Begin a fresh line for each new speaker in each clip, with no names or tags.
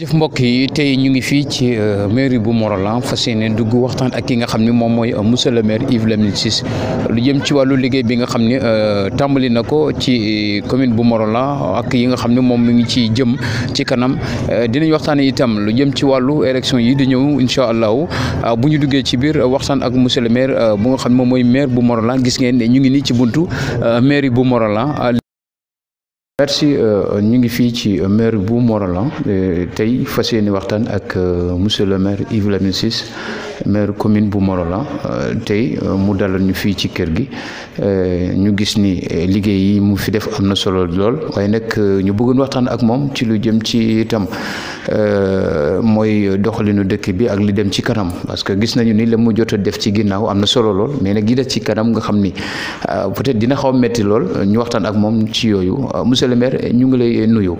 jëf mbokk yi tey ñu ngi fii ci mairie bu Morolan fas yéene dugg waxtaan ak ki nga xam ne moom mooy monsieur le maire Yves Lamine Ciss lu jëm ci wàllu liggéey bi nga xam ne tàmbali na ko ci commune bu Morolan ak yi nga xam ne moom mi ngi ci jëm ci kanam dinañ waxtaan itam lu jëm ci wàllu élection yi di ñëw incha allahu bu ñu duggee ci biir waxtaan ak monsieur le maire bu nga xam ne moom mooy maire bu Morolan gis ngeen ne ñu ngi nii ci buntu mairie bu Morolan. merci ñu ngi fii ci maire bu Morolan tey fas yéene waxtaan ak monsieur le maire Yves Lamine Ciss maire commune bu Morolan tey mu dalal ñu fii ci kër gi ñu gis ni liggéey yi mu fi def am na solo lool waaye nag ñu bëggoon waxtaan ak moom ci lu jëm ci itam mooy doxalinu dëkk bi ak li dem ci kanam parce que gis nañu ni la mu jot a def ci ginnaaw am na solo lool mais nag gi des ci kanam nga xam ni peut-être dina xaw a metti lool ñu waxtaan ak moom ci yooyu monsieur le maire ñu ngi lay nuyu.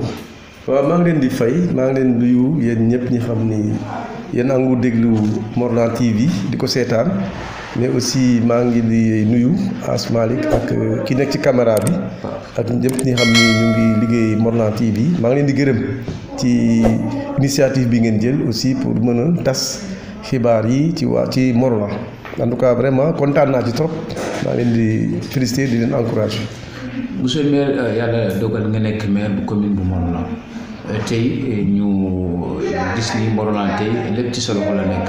waaw maa ngi leen di fay maa ngi leen nuyu yéen ñëpp ñi xam ni yéen a ngi déglu Morolan TV di ko seetaan mais aussi maa ngi di nuyu Asmalik ak ki nekk ci caméra bi ak ñëpp ñi xam ni ñu ngi liggéey Morolan TV maa ngi leen di gërëm ci initiative bi ngeen jël aussi pour mën a tas xibaar yi ci Morolan en tout cas vraiment kontaan naa ci trop maa ngi leen di féliciter di leen encourager.
monsieur le maire yàlla dogal nga nekk maire bu commune bu Morolan tey ñu gis ni Morolan tey lépp ci sa loxo la nekk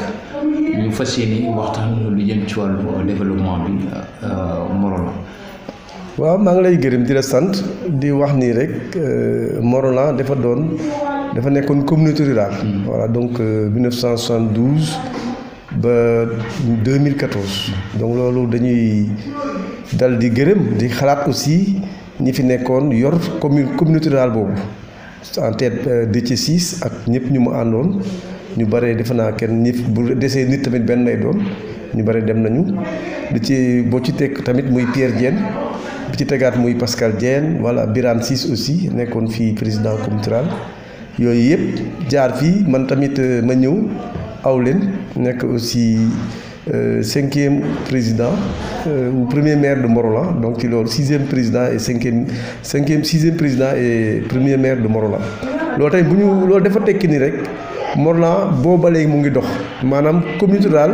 ñu fas yéene waxtaan lu jëm ci wàllu développement bi Morolan.
waaw maa ngi lay gërëm di la sant di wax nii rek Morolan dafa nekkoon communauté rurale. voilà donc 1972 ba 2014 donc loolu dañuy dal di gërëm di xalaat aussi ñi fi nekkoon yor communauté rurale boobu en tête Déthié Ciss ak ñëpp ñu mu àndoon ñu bare defe naa kenn ñi bu desee nit tamit benn lay doon ñu bare dem nañu di ci boo ci teg tamit muy Pierre Diène bi ci tegaat muy Pascal Diène voilà Birane Ciss aussi nekkoon fii président communauté rurale yooyu yëpp jaar fii man tamit ma ñëw aw leen nekk aussi 5e président ou premier maire de Morolan donc ci loolu 6e président et 6e président et premier maire de Morolan loolu tamit bu ñu loolu dafa tekki ni rek Morolan booba léegi mu ngi dox maanaam communauté rurale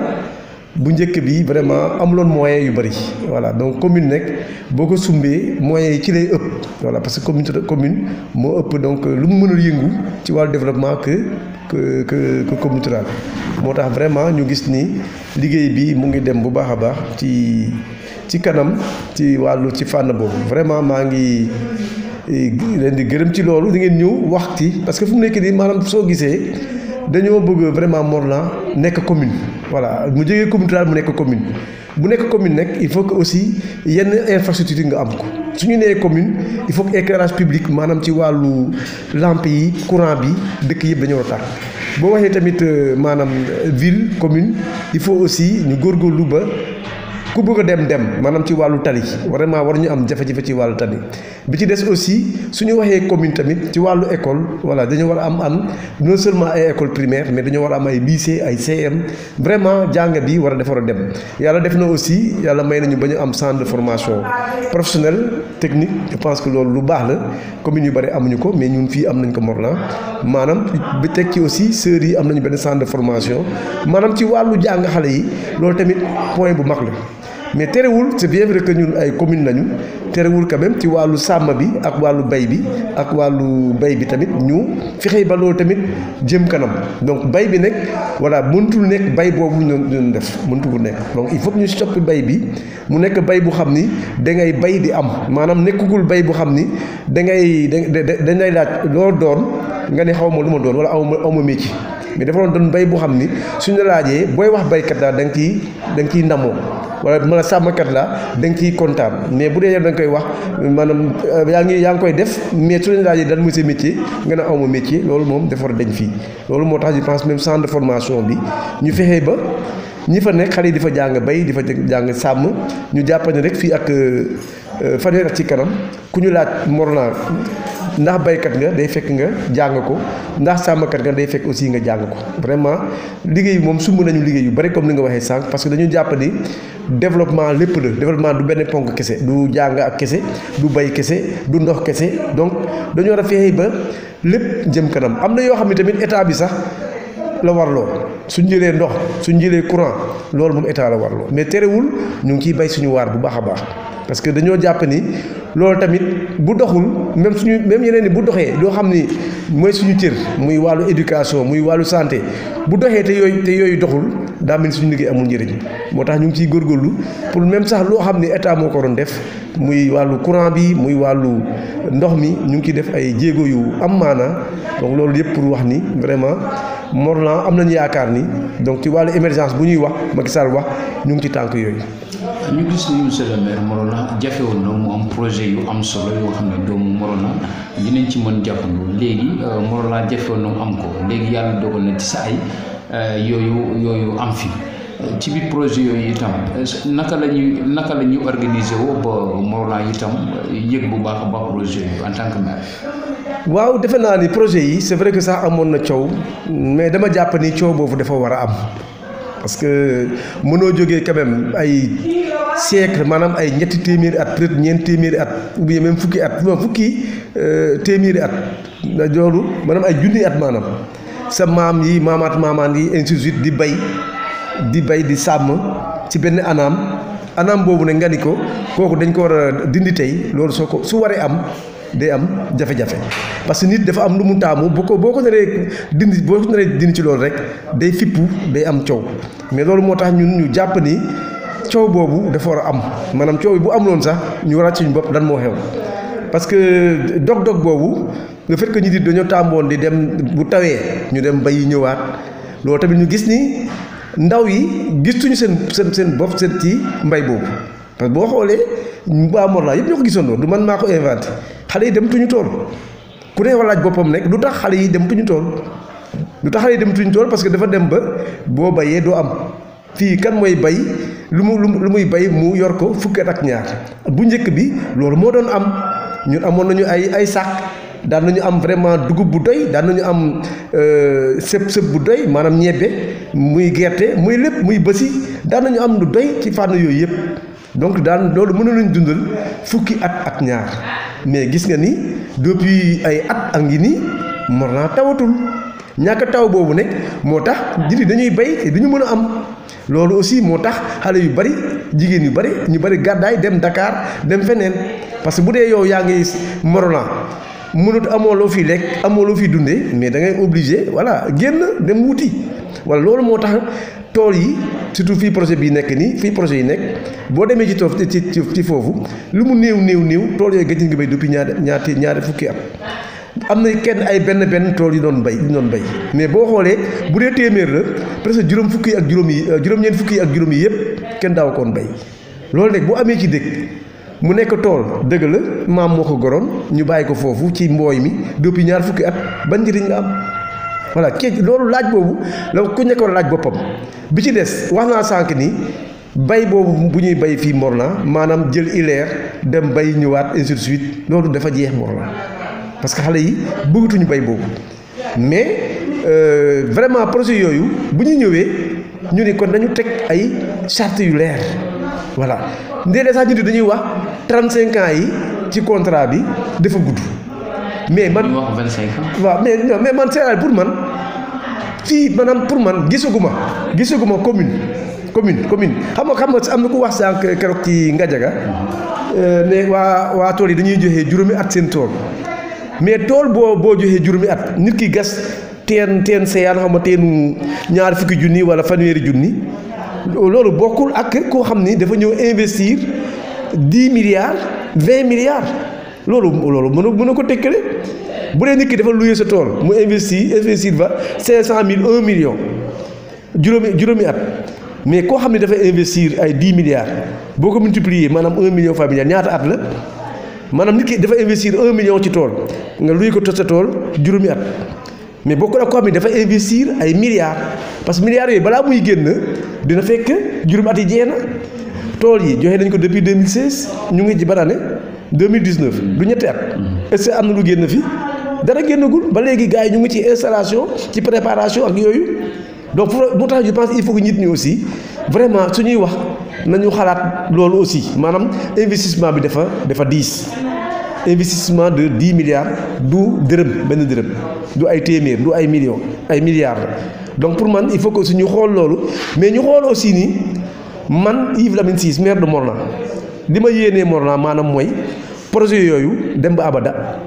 bu njëkk bi vraiment amuloon moyens yu bëri voilà donc commune nekk boo ko sumbee moyens yi ci lay ëpp voilà parce que commune moo ëpp donc lu mu mënul yëngu ci wàllu développement que communauté rurale moo tax vraiment ñu gis ni liggéey bi mu ngi dem bu baax a baax ci kanam ci wàllu ci fànn boobu vraiment maa ngi leen di gërëm ci loolu di ngeen ñëw wax ci parce que fu mu nekk nii maanaam soo gisee dañoo bëgg vraiment Morolan nekk commune voilà mu jógee communauté rurale mu nekk commune bu nekk commune nag il faut que aussi yenn infrastructure nga am ko su ñu nee commune il faut que éclairage public maanaam ci wàllu lampe yi courant bi dëkk yëpp dañoo war a tàkk boo waxee tamit maanaam ville commune il faut aussi ñu góorgóorlu ba ku bëgg a dem maanaam ci wàllu tali vraiment war ñu am jafe-jafe ci wàllu tali bi ci des aussi suñu waxee commune tamit ci wàllu école voilà dañoo war a am non seulement ay école primaire mais dañoo war a am ay lycée ay CM vraiment jàng bi war a dem yàlla def na aussi yàlla may nañu ba ñu am centre de formation professionnelle technique je pense que loolu lu baax la commune yu bëri amuñu ko mais ñun fii am nañ ko Morolan maanaam bi teg ci aussi sœurs yi am nañu benn centre de formation maanaam ci wàllu jàng xale yi loolu tamit point bu mag la mais terewul c'est bien vrai que ñun ay commune lañu terewul quand même ci wàllu sàmm bi ak wàllu bay bi ak wàllu bay bi tamit ñu fexe ba loolu tamit jëm kanam donc bay bi nag voilà mënutul nekk bay boobu ñu def mënutul nekk donc il faut que ñu soppi bay bi mu nekk bay bu xam ni da ngay bay di am maanaam nekkugul bay bu xam ni dañ lay laaj loo doon nga ne xaw ma lu ma doon wala aw ma métier mais dafa doon bay bu xam ni suñu la laajee booy wax baykat daal da nga ciy ndamoo wala mën a sàmmkat la da nga ciy kontaan mais bu dee yow da nga koy wax maanaam yaa ngi koy def mais su leen laajee dal muy sa métier nga ne awma métier loolu moom dafa war a dañ fii loolu moo tax je pense même centre de formation bi ñu fexee ba ñi fa nekk xale yi di fa jàng bay di fa jàng sàmm ñu jàpp ne rek fii ak fanweer at ci kanam ku ñu laaj Morolan ndax baykat nga day fekk nga jàng ko ndax sàmmkat nga day fekk aussi nga jàng ko vraiment liggéey moom sumb nañu liggéey yu bari comme ni nga waxee sànq parce que dañu jàpp ni développement lépp la développement du benn ponk kese du jàng ak kese du bay kese du ndox kese donc dañoo war a fexe ba lépp jëm kanam am na yoo xam ne tamit état bi sax la warloo suñ jëlee ndox suñ jëlee courant loolu moom état la warloo mais terewul ñu ngi ciy bay suñu waar bu baax a baax parce que dañoo jàpp ni loolu tamit bu doxul même yeneen ni bu doxee loo xam ni mooy suñu cër muy wàllu éducation muy wàllu santé bu doxee te yooyu doxul daa mel ni suñu liggéey amul njëriñ moo tax ñu ngi ciy góorgóorlu pour même sax loo xam ni état moo ko doon def muy wàllu courant bi muy wàllu ndox mi ñu ngi ciy def ay jéego yu am maanaa donc loolu yëpp pour wax ni vraiment Morolan am nañu yaakaar ni donc ci wàllu émergence bu ñuy wax Macky Sall wax ñu ngi ci tànk yooyu.
ñu gis ni monsieur le maire Morolan jafewoon na mu am projet yu am solo yoo xam ne doomu Morolan dinañ ci mën jàppandu léegi Morolan jafewoon na mu am ko léegi yàlla dogal na ci sa ay yooyu am fi ci biir projet yooyu itam naka la ñuy organiser woo ba Morolan itam yëg bu baax a baax projet yooyu en tant que maire.
waaw defe naa ni projet yi c'est vrai que sax amoon na coow mais dama jàpp ni coow boobu dafa war a am parce que mënoo jógee quand même ay siècle maanaam ay ñetti téeméeri at peut-être ñeent téeméeri at ou bien même fukki at fukki téeméeri at loolu maanaam ay junni at maanaam sa maam yi maamaan yi ainsi de suite di bay di sàmm ci benn anam boobu ne nga ni ko kooku dañ ko war a dindi tey loolu su waree am day am jafe-jafe parce que nit dafa am lu mu taamu boo ko naree dindi ci loolu rek day fippu day am coow mais loolu moo tax ñun ñu jàpp ni coow boobu dafa war a am maanaam coow bu amuloon sax ñu war a suñu bopp lan moo xew parce que dog-dog boobu le fait que ñu di dañoo tàmboon di dem bu tawee ñu dem bay ñëwaat loolu tamit ñu gis ni ndaw yi gistuñu seen bopp seen ci mbay boobu parce que boo xoolee waa Morolan yëpp ñoo ko gisandoo du man maa ko inventé xale yi dematuñu tool ku ne laaj boppam nekk lu tax xale yi dematuñu tool parce que dafa dem ba boo bayee doo am fii kan mooy bay lu muy bay mu yor ko fukki at ak ñaar bu njëkk bi loolu moo doon am ñun amoon nañu ay sàq daan nañu am vraiment dugub bu doy daan nañu am sëb bu doy maanaam ñebbe muy gerte muy lépp muy bësi daan nañu am lu doy ci fànn yooyu yëpp donc daan loolu mënoon nañu dundal fukki at ak ñaar mais gis nga ni depuis ay at ak ngi ni Morolan tawatul ñàkk taw boobu nekk moo tax nit yi dañuy bay te duñu mën a am loolu aussi moo tax xale yu bari jigéen yu bari ñu bari gàddaay dem Dakar dem feneen parce que bu dee yow yaa ngi Morolan mënut amoo loo fi lekk amoo loo fi dundee mais da ngay obligé voilà génn dem wuti wala loolu moo tax tool yi surtout fii projet bi nekk nii fii projet yi nekk boo demee ci tool ci foofu lu mu néew tool yooyu gëj nga bay depuis ñaari fukki at am na kenn ay benn tool yu doon bay mais boo xoolee bu dee téeméer la presque juróom-ñeent fukki ak juróom yi yëpp kenn daaw koon bay loolu nag bu amee ci dëkk mu nekk tool dëgg la maam moo ko goroon ñu bàyyi ko foofu ci mbooy mi depuis ñaar fukki at ban njëriñ nga am voilà loolu laaj boobu la ku nekk war a laaj boppam bi ci des wax naa sànq ni bay boobu bu ñuy bay fii Morolan maanaam jël ileer dem bay ñëwaat ainsi de suite loolu dafa jeex Morolan parce que xale yi bëggatuñu bay boobu mais vraiment projet yooyu bu ñu ñëwee ñu ni kon dañu teg ay charte yu leer voilà ndéedee sax ñu dañuy wax 35 ans yi ci contrat bi dafa gudd mais man
wax 25 ans.
waaw mais man c'est pour man fii maanaam pour man gisaguma commune xam nga am na ku wax sànq keroog ci Ngajaga ne waa tool yi dañuy joxe juróomi at seen tool mais tool boo joxee juróomi at nit ki gas teen seyaan xam nga teenu ñaar fukki junni wala fanweeri junni loolu bokkul ak koo xam ni dafa ñëw investir 10 milliards 20 milliards loolu mën ko tekkale bu dee nit ki dafa loué sa tool mu investir ba 500 000 1 million juróomi at mais koo xam ne dafa investir ay 10 milliards boo ko multiplier maanaam 1 million fa milliard ñaata at la maanaam nit ki dafa investir 1 million ci tool nga loué ko sa tool juróomi at mais bokkul ak koo xam ne dafa investir ay milliards parce que milliards yooyu balaa muy génn dina fekk juróomi at yi jeex na tool yi joxe nañ ko depuis 2016 ñu ngi ci ban année 2019 du ñetti at est-ce que am na lu génn fi dara génnagul ba léegi gars yi ñu ngi ci installation ci préparation ak yooyu donc moo tax je pense il faut que nit ñi aussi vraiment suñuy wax nañu xalaat loolu aussi maanaam investissement bi dafa diis investissement de 10 milliards du dërëm benn dërëm du ay téeméer du ay millions ay milliards la donc pour man il faut que aussi ñu xool loolu mais ñu xool aussi ni man Yves Lamine Ciss maire de Morlan li ma yéenee Morlan maanaam mooy projet yooyu dem ba abada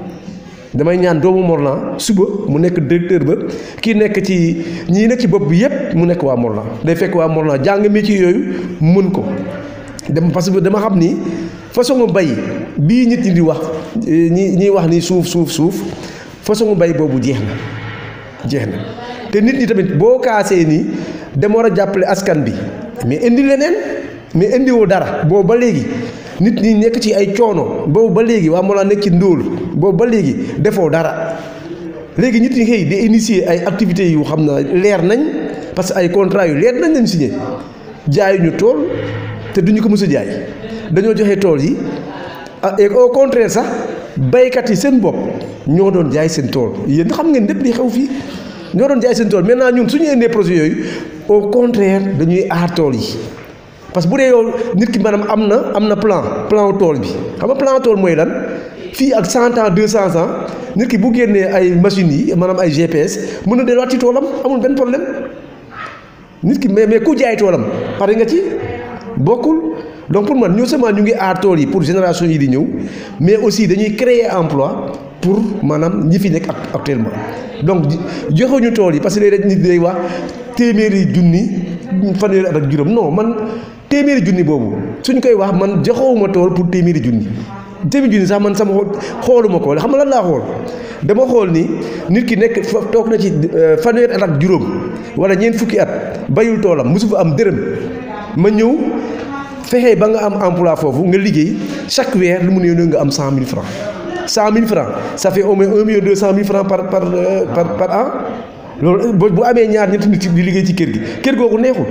damay ñaan doomu Morlan suba mu nekk directeur ba kii nekk ci ñii nekk ci bopp bi yépp mu nekk waa Morlan day fekk waa Morlan jàng métier yooyu mën ko dem parce que dama xam ni façon bay bii nit ñi di wax ñiy wax ni suuf façon bay boobu jeex na te nit ñi tamit boo kaasee nii dama war a jàppale askan bi mais indi leneen mais indiwoo dara boobu ba léegi nit ñi nekk ci ay coono boobu ba léegi waa Morlan nekk ci ndóol boobu ba léegi defoo dara léegi nit ñi xëy di initier ay activités yu xam na leer nañ parce que ay contrat yu leer nañ lañ signé jaayuñu tool te duñu ko mës a jaay dañoo joxe tool yi et au contraire sax baykat yi seen bopp ñoo doon jaay seen tool yéen xam ngeen lépp li xew fii ñoo doon jaay seen tool maintenant ñun suñu indee projet yooyu au contraire dañuy aar tool yi parce que bu dee yow nit ki maanaam am na plan tool bi xam nga plan tool mooy lan fii ak 100 ans 200 ans nit ki bu génnee ay machines yi maanaam ay GPS mën na delluwaat ci toolam amul benn problème nit ki mais ku jaay toolam pare nga ci bokkul donc pour man ñoo seulement ñu ngi aar tool yi pour génération yi di ñëw mais aussi dañuy créer emploi pour maanaam ñi fi nekk actuellement donc joxuñu tool yi parce que léeg-léeg nit day wax téeméeri junni fanweeri at ak juróom non man téeméeri junni boobu suñ koy wax man joxewuma tool pour téeméeri junni sax man sama xooluma ko xam nga lan laa xool dama xool ni nit ki nekk toog na ci fanweeri at ak juróom wala ñeent fukki at bayul toolam mosu fa am dërëm ma ñëw fexe ba nga am emploi foofu nga liggéey chaque weer lu mu néew nga am 100 000 francs 100 000 francs ça fait au moins 1 200 000 francs par an loolu bu amee ñaar ñetti nit di liggéey ci kër googu neexul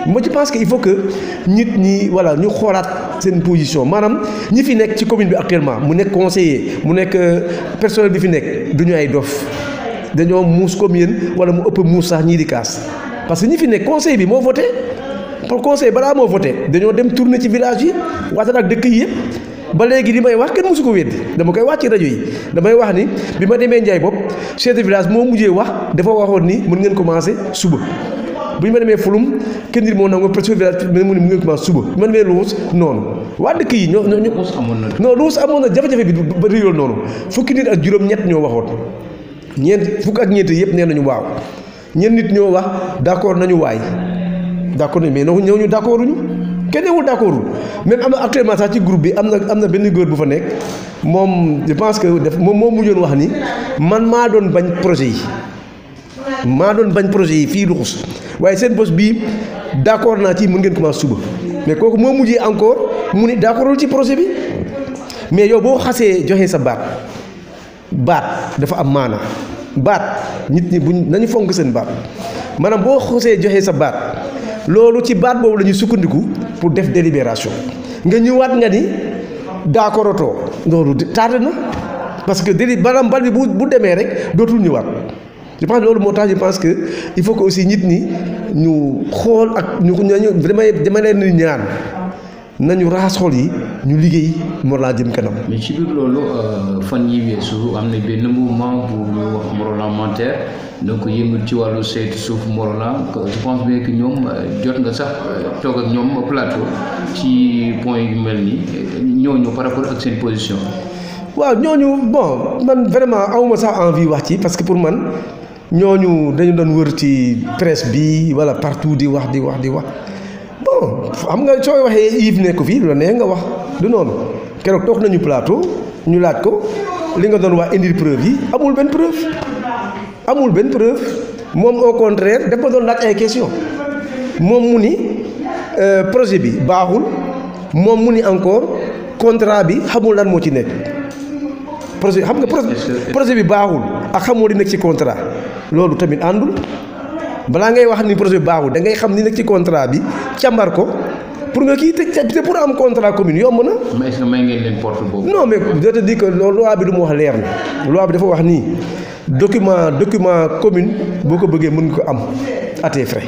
moi je pense que il faut que nit ñi voilà ñu xoolaat seen position maanaam ñi fi nekk ci commune bi actuellement mu nekk conseiller mu nekk personnel bi fi nekk du ñu ay dof dañoo muus comme yéen wala mu ëpp muus sax ñii di kaas parce que ñi fi nekk conseil bi moo voté pour conseil balaa moo voté dañoo dem tourner ci village yi waxtaan ak dëkk yi yëpp ba léegi li may wax kenn mosu ko weddi dama koy wax ci rajo yi damay wax ni bi ma demee Ndiaye bopp chef de village moo mujjee wax dafa waxoon ni mën ngeen commencer suba bu ñu ma demee Fulum kenn nit moo nangu chef de village mu ne mu ngeen commencer suba bi ma demee Luus noonu waa dëkk yi ñoo non Luus amoon na jafe-jafe bi ba réyool noonu fukki nit ak juróom-ñett ñoo waxoon fukk ak ñeent yëpp nee nañu waaw ñeent nit ñoo wax d'accord nañu waay d'accord nañu mais ñoo ñu d'accorduñu kenn newul d'accordul même am na actuellement sax ci groupe bi am na benn góor bu fa nekk moom je pense que moom moo mujjoon wax ni man maa doon bañ projet yi fii Luxus waaye seen bos bii d'accord naa ci mën ngeen commencer suba mais kooku moo mujjee encore mu ni d'accordul ci projet bi mais yow boo xasee joxe sa baat dafa am maana baat nit ñi buñ nañu fonk seen baat maanaam boo xasee joxe sa baat loolu ci baat boobu la ñuy sukkandiku pour def délibération nga ñëwaat nga ni d'accordatoo loolu tardé na parce que maanaam bal bi bu demee rek dootul ñëwaat je pense loolu moo tax je pense que il faut que aussi nit ñi ñu xool ak ñu dama leen di ñaan nañu raxas xol yi ñu liggéey Morlan jëm kanam.
mais ci biir loolu fan yi weesu am na benn mouvement bu ñu wax Morlan Menteur donc yëngu ci wàllu saytu suuf Morlan je pense bien que ñoom jot nga sax toog ak ñoom plateau ci point yu mel nii ñooñu par rapport ak seen position.
waaw ñooñu bon man vraiment awma sax envie wax ci parce que pour man ñooñu dañu doon wër ci presse bi wala partout di wax bon xam nga sooy waxee Yves nekk fii lu la nee nga wax du noonu keroog toog nañu plateau ñu laaj ko li nga doon wax indil preuve yi amul benn preuve moom au contraire daf ma doon laaj ay question moom mu ni projet bi baaxul moom mu ni encore contrat bi xamul lan moo ci nekk projet xam nga projet bi baaxul ak xamoo li nekk ci contrat loolu tamit àndul balaa ngay wax ni projet bi baaxul da ngay xam ni nekk ci contrat bi càmbar ko pour nga kii te pour am contrat commune yomb na.
mais est-ce que may ngeen leen porte boobu.
non mais je te dis que loi bi du mu wax leer na loi bi dafa wax nii document commune boo ko bëggee mën nga ko am à tes frais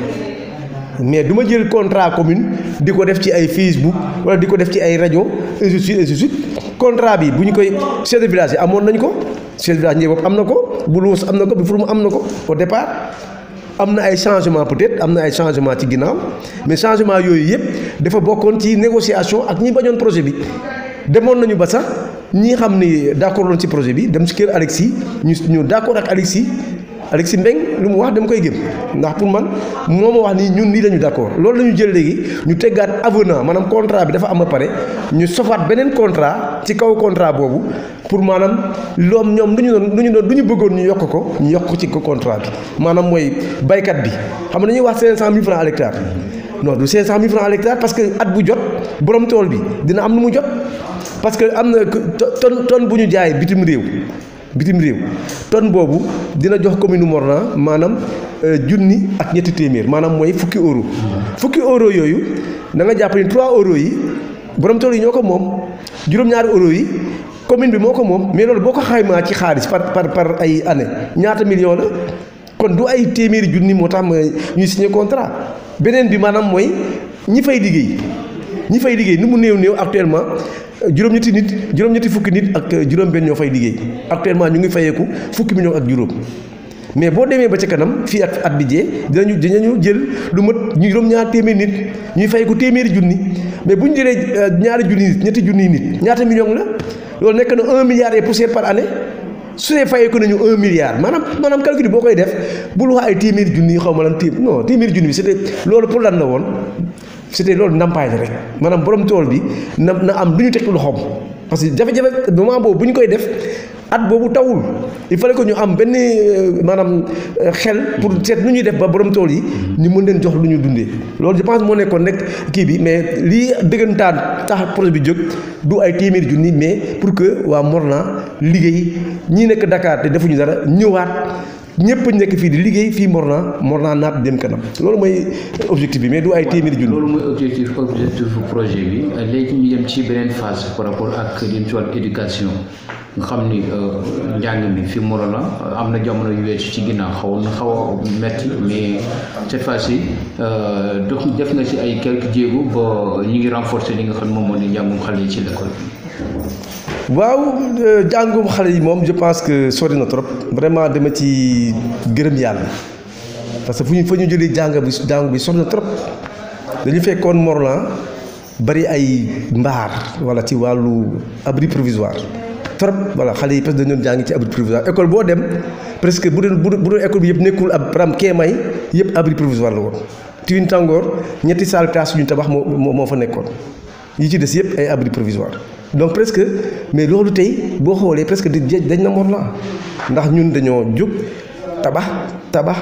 mais du ma jël contrat commune di ko def ci ay Facebook wala di ko def ci ay rajo ainsi de suite contrat bi bu ñu koy chef de village yi amoon nañ ko chef de village ñëw bopp am na ko bu luus am na ko bu fur mu am na ko au départ. am na ay changement peut-être am na ay changement ci ginnaaw mais changement yooyu yëpp dafa bokkoon ci négociation ak ñi bañoon projet bi demoon nañu ba sax ñi xam ni d'accord loon ci projet bi dem ci kër Alexis ñu d'accord ak Alexis Mbeng lu mu wax dama koy gëm ndax pour man moo ma wax nii ñun nii lañu d'accord loolu la ñu jël léegi ñu teggaat avenant maanaam contrat bi dafa am ba pare ñu sofaat beneen contrat ci kaw contrat boobu pour maanaam loom ñoom lu ñu bëggoon ñu yokk ko ñu yokk ci ko contrat bi maanaam mooy baykat bi xam nga dañuy wax 500 000 francs à l'hectare non du 500 000 francs à l'hectare parce que at bu jot borom tool bi dina am lu mu jot parce que am na tonne bu ñu jaay bitim réew tonne boobu dina jox commune Morlan maanaam junni ak ñetti téeméer maanaam mooy fukki euro yooyu da nga jàpp ni 3 euros yi borom tool yi ñoo ko moom juróom-ñaari euros yi commune bi moo ko moom mais loolu boo ko xaymaa ci xaalis par ay année ñaata million la kon du ay téeméeri junni moo tax ñuy signé contrat beneen bi maanaam mooy ñi fay liggéey nu mu néew actuellement juróom-ñetti fukki nit ak juróom-benn ñoo fay liggéey actuellement ñu ngi fayeeku fukki millions ak juróom mais boo demee ba ca kanam fii ak at bi jee dinañu jël lu mat juróom-ñaar téeméeri nit ñuy fayeeku téeméeri junni mais bu ñu jëlee ñaari junni nit ñetti junni nit ñaata millions la loolu nekk na 1 milliard et poussière par année su dee fayeeku nañu 1 milliard maanaam calcul bi boo koy def bul wax ay téeméeri junni xaw ma lan téeméeri junni bi c'était loolu pour lan la woon. c'était loolu ndàmpaay la rek maanaam borom tool bi na am lu ñu teg loxoom parce que jafe-jafe moment boobu bu ñu koy def at boobu tawul il fallait que ñu am benn maanaam xel pour seet nu ñuy def ba borom tool yi ñu mën leen jox lu ñu dundee loolu je pense moo nekkoon nekk kii bi mais lii dëggantaan tax projet bi jóg du ay téeméeri junni mais pour que waa Morlan liggéey ñii nekk Dakar te defuñu dara ñëwaat. ñëpp nekk fii di liggéey fii Morlan naat dem kanam loolu mooy objectif bi mais du ay téeméeri junni.
loolu mooy objectif projet bi léegi ñu dem ci beneen phase par rapport ak li ñu wàllu éducation nga xam ni njàng mi fi Morlan am na jamono yu weesu ci ginnaaw xaw a metti mais cette fois-ci def na ci ay quelques jéego ba ñu ngi renforcer li nga xam moom moo di njàngum xale yi ci l'école bi.
waaw jàngum xale yi moom je pense que sori na trop vraiment dama ci gërëm yàlla parce que fa ñu jëlee jàng bi sori na trop dañu fekkoon Morlan bari ay mbaar wala ci wàllu abri provisoire trop voilà xale yi parce que dañu doon jàng ci abri provisoire école boo dem presque bu doon école bi yëpp nekkul ab ram keemay yëpp abri provisoire la woon. Tiwin Tàngoor ñetti salle classe yu ñu tabax moo fa nekkoon yi ci des yëpp ay abri provisoire donc presque mais loolu tey boo xoolee presque dañ na Morlan ndax ñun dañoo jóg tabax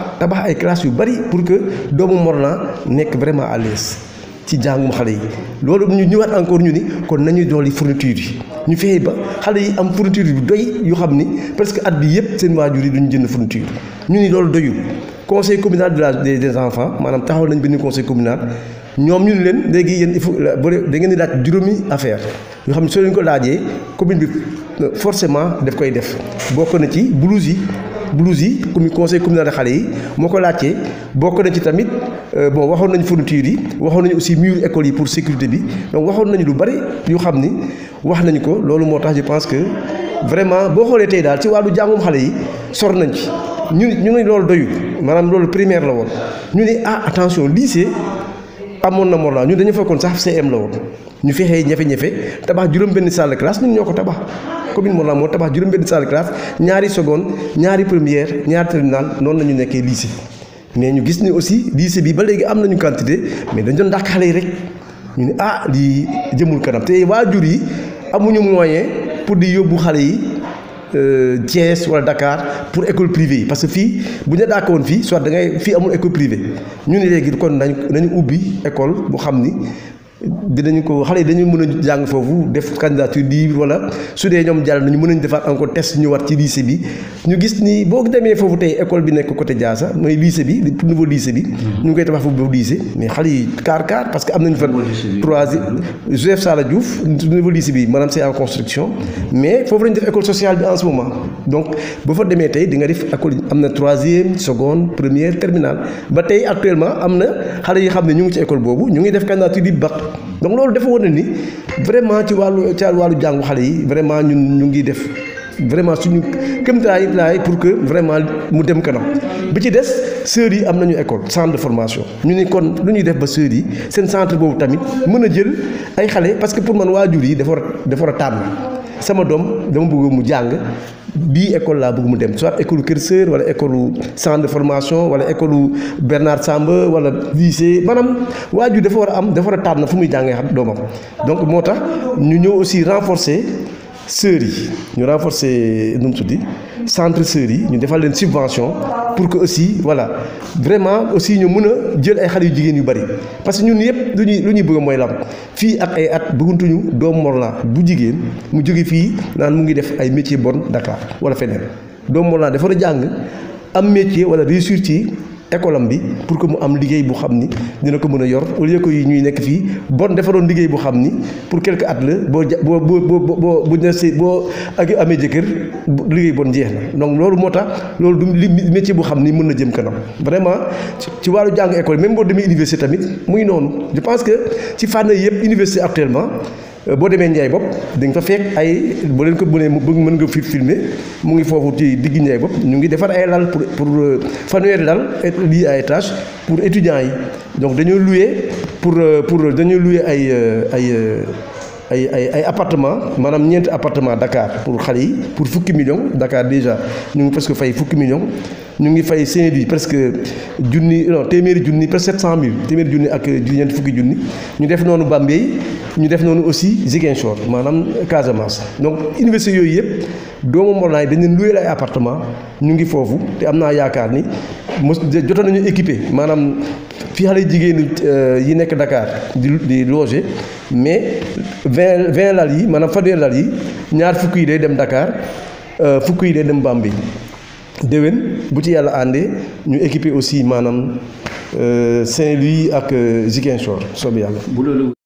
ay classes yu bari pour que doomu Morlan nekk vraiment à l'aise ci jàngum xale yi loolu ñu ñëwaat encore ñu ni kon nañuy dolli fourniture yi ñu fexe ba xale yi am fourniture bi doy yu xam ni presque at bi yëpp seen waajur yi duñu jënd fourniture ñu ni loolu doyul conseil communal des enfants maanaam taxawal nañ benn conseil communal ñoom ñu ni leen léegi yéen il faut da ngeen di laaj juróomi affaire yoo xam ne soo leen ko laajee commune bi forcément daf koy def bokk na ci blouse yi comme conseil communal de xale yi moo ko laajtee bokk na ci tamit bon waxoon nañu fourniture yi waxoon nañu aussi mur école yi pour sécurité bi donc waxoon nañu lu bari yu xam ni wax nañu ko loolu moo tax je pense que vraiment boo xoolee tey daal ci wàllu jàngum xale yi sor nañ ci ñu ne loolu doyul maanaam loolu primaire la woon ñu ne attention lycée amoon na Morlan ñun dañu fekkoon sax CM la woon ñu fexee ñefe tabax juróom-benn salle de classe ñun ñoo ko tabax commune Morlan moo tabax juróom-benn salle de classe ñaari seconde ñaari première ñaari terminale noonu la ñu nekkee lycée mais ñu gis ni aussi lycée bi ba léegi am nañu quantité mais dañ doon dàq xale yi rek ñu ne lii jëmul kanam te waajur yi amuñu moyen pour di yóbbu xale yi Thiès wala Dakar pour école privée yi parce que fii bu ñu dàkk woon fii soit da ngay fii amul école privée ñu ne léegi kon nañu ubbi école bu xam ni dinañu ko xale yi dañu mën a jàng foofu def candidature libre wala su dee ñoom jàll nañu mën nañu defaat encore test ñu war ci lycée bi ñu gis ni boo demee foofu tey école bi nekk côté Diassa mooy lycée bi nouveau lycée bi ñu ngi koy tabax foofu boobu lycée mais xale yi car parce que am nañu fa troisième Joseph Sala Diouf nouveau lycée bi maanaam c'est en construction mais foofu lañu def école sociale bi en ce moment donc boo fa demee tey di nga def école am na troisième seconde première terminale ba tey actuellement am na xale yi xam ne ñu ngi ci école boobu ñu ngi def candidature di bac donc loolu dafa wane ni vraiment ci wàllu jàngu xale yi vraiment ñun ñu ngi def vraiment suñu kéemtalaay pour que vraiment mu dem kanam bi ci des sœurs yi am nañu école centre de formation ñu ni kon lu ñuy def ba sœurs yi seen centre boobu tamit mën a jël ay xale parce que pour man waajur yi dafa war a tànn sama doom dama bëgg mu jàng bii école laa bëgg mu dem soit école Kër Sër wala école centre de formation wala école Bernard Samba wala lycée maanaam waajur dafa war a tànn fu muy jàngee xam doomam donc moo tax ñu ñëw aussi renforcer sœurs yi ñu renforcer nu mu tuddi centre sœurs yi ñu defal leen subvention pour que aussi voilà vraiment aussi ñu mën a jël ay xale yu jigéen yu bari parce que ñun yëpp lu ñuy bëgg mooy lam fii ak ay at bëgguntuñu doomu Morolan bu jigéen mu jóge fii naan mu ngi def ay métier bon Dakar wala feneen doomu Morolan dafa war a jàng am métier wala réussir ci école am bi pour que mu am liggéey bu xam ni dina ko mën a yor au lieu que ñuy nekk fii bon dafa doon liggéey bu xam ni pour quelques at la boo ak amee jëkkër liggéey bon jeex na donc loolu moo tax loolu du métier bu xam ni mën na jëm kanam vraiment ci wàllu jàng école même boo demee université tamit muy noonu je pense que ci fànn yëpp université actuellement boo demee Ndiaye bopp di nga fa fekk ay boo leen ko mënee mën nga fi filmer mu ngi foofu ci digg Ndiaye bopp ñu ngi defar ay lal pour fanweeri lal lii ay étage pour étudiants yi donc dañoo louer pour dañoo louer ay appartement maanaam ñeenti appartement Dakar pour xale yi pour fukki millions Dakar déjà ñu ngi presque fay fukki millions ñu ngi fay Saint-Louis presque téeméeri junni presque 700 000 téeméeri junni ak ñeenti fukki junni ñu def noonu Bambey ñu def noonu aussi Ziguinchor maanaam Casamance donc université yooyu yëpp doomu Morolan yi dañ leen loué ay appartement ñu ngi foofu te am naa yaakaar ni jotoon nañu équipé maanaam fii xale jigéen yi nekk Dakar di loger mais 20 lal yi maanaam fanweeri lal yi ñaar fukk yi day dem Dakar fukk yi day dem Bambey déwén bu ci yàlla àndee ñu équipé aussi maanaam Saint-Louis ak Ziguinchor soobu yàlla.